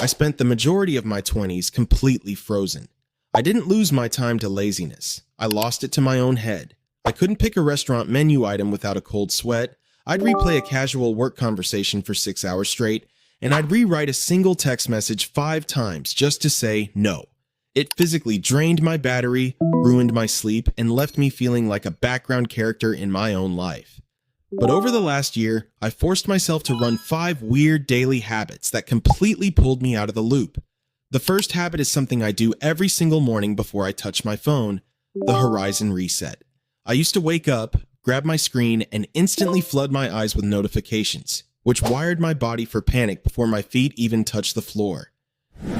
I spent the majority of my 20s completely frozen. I didn't lose my time to laziness. I lost it to my own head. I couldn't pick a restaurant menu item without a cold sweat. I'd replay a casual work conversation for 6 hours straight, and I'd rewrite a single text message 5 times just to say no. It physically drained my battery, ruined my sleep, and left me feeling like a background character in my own life. But over the last year, I forced myself to run 5 weird daily habits that completely pulled me out of the loop. The first habit is something I do every single morning before I touch my phone: the horizon reset. I used to wake up, grab my screen, and instantly flood my eyes with notifications, which wired my body for panic before my feet even touched the floor.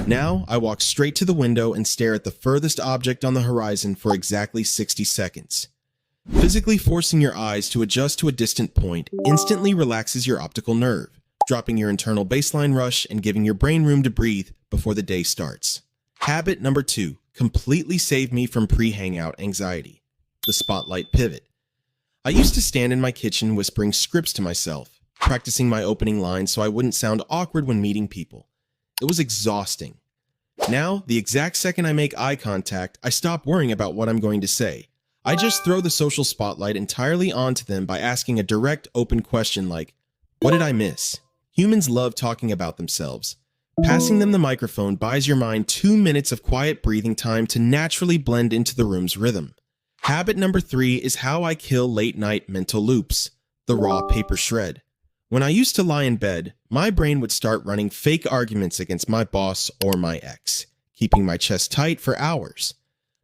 Now, I walk straight to the window and stare at the furthest object on the horizon for exactly 60 seconds. Physically forcing your eyes to adjust to a distant point instantly relaxes your optical nerve, dropping your internal baseline rush and giving your brain room to breathe before the day starts. Habit number 2 completely saved me from pre-hangout anxiety: the spotlight pivot. I used to stand in my kitchen whispering scripts to myself, practicing my opening lines so I wouldn't sound awkward when meeting people. It was exhausting. Now, the exact second I make eye contact, I stop worrying about what I'm going to say. I just throw the social spotlight entirely onto them by asking a direct, open question like, "What did I miss?" Humans love talking about themselves. Passing them the microphone buys your mind 2 minutes of quiet breathing time to naturally blend into the room's rhythm. Habit number 3 is how I kill late-night mental loops: the raw paper shred. When I used to lie in bed, my brain would start running fake arguments against my boss or my ex, keeping my chest tight for hours.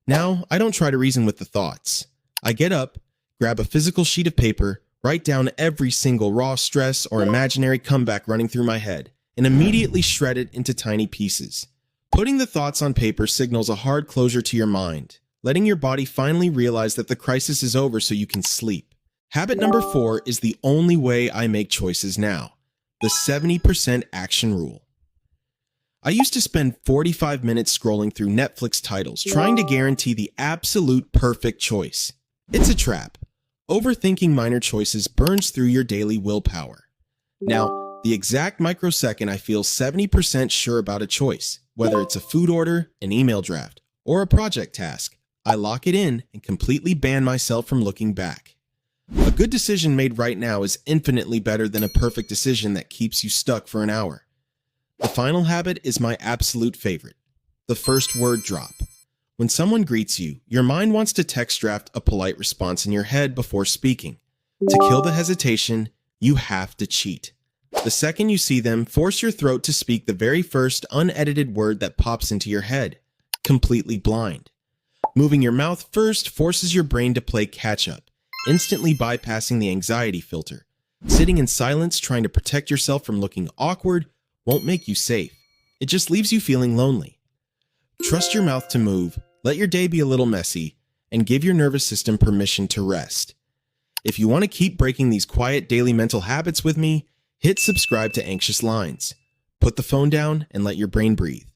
Now, I don't try to reason with the thoughts. I get up, grab a physical sheet of paper, write down every single raw stress or imaginary comeback running through my head, and immediately shred it into tiny pieces. Putting the thoughts on paper signals a hard closure to your mind, letting your body finally realize that the crisis is over so you can sleep. Habit number 4 is the only way I make choices now: the 70% action rule. I used to spend 45 minutes scrolling through Netflix titles trying to guarantee the absolute perfect choice. It's a trap. Overthinking minor choices burns through your daily willpower. Now, the exact microsecond I feel 70% sure about a choice, whether it's a food order, an email draft, or a project task, I lock it in and completely ban myself from looking back. A good decision made right now is infinitely better than a perfect decision that keeps you stuck for an hour. The final habit is my absolute favorite: the first word drop. When someone greets you, your mind wants to text draft a polite response in your head before speaking. To kill the hesitation, you have to cheat. The second you see them, force your throat to speak the very first unedited word that pops into your head, completely blind. Moving your mouth first forces your brain to play catch-up, instantly bypassing the anxiety filter. Sitting in silence trying to protect yourself from looking awkward won't make you safe. It just leaves you feeling lonely. Trust your mouth to move, let your day be a little messy, and give your nervous system permission to rest. If you want to keep breaking these quiet daily mental habits with me, hit subscribe to Anxious Lines. Put the phone down and let your brain breathe.